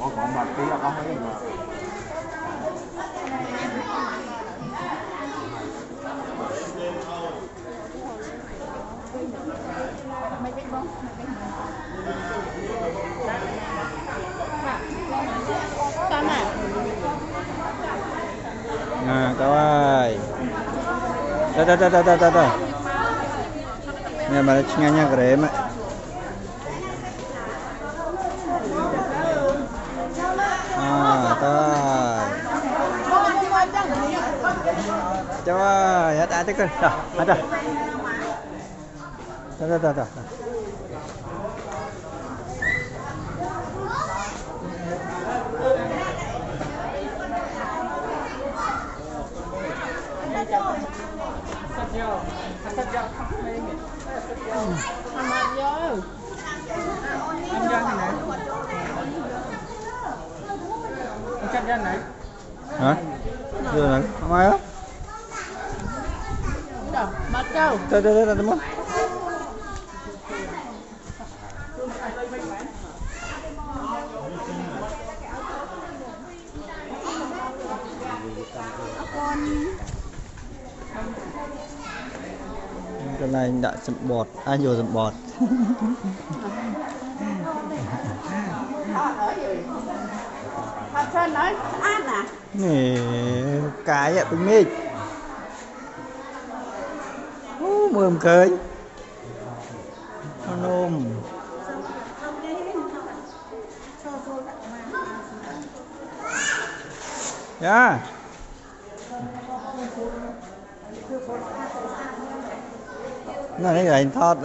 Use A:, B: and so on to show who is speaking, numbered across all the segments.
A: có mặt tí là có mấy mà
B: à cậu ơi đây nhà mà nghe nha cái mà à thôi cho ya đã tới coi ada ada hả? Đưa này, không ai á?
C: Bắt đâu?
B: Đây, muốn. Cái này đã sầm bọt, vô sầm bọt.
C: Thật nói ăn à?
B: Nè, cái ạ, bình minh. Mượm khơi. Con ôm. Dạ. Nó này gạch thọt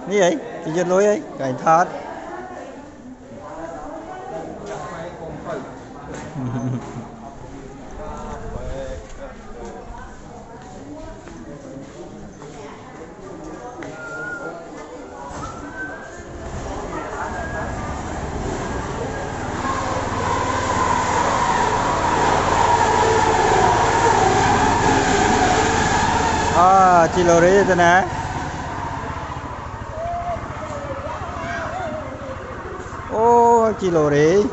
B: cái gì? Cái chân lối ấy, gạch thọt. À, chị lô đấy thế này. Ô, chị lô đấy.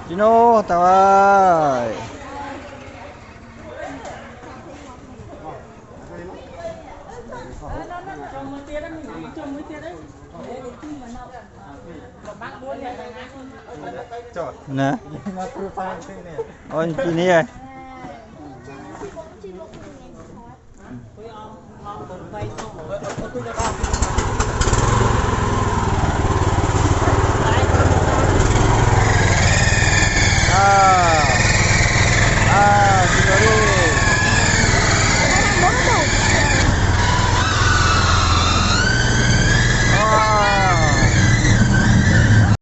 B: Chị nô, tao ơi. Nè. Ôi, chị này.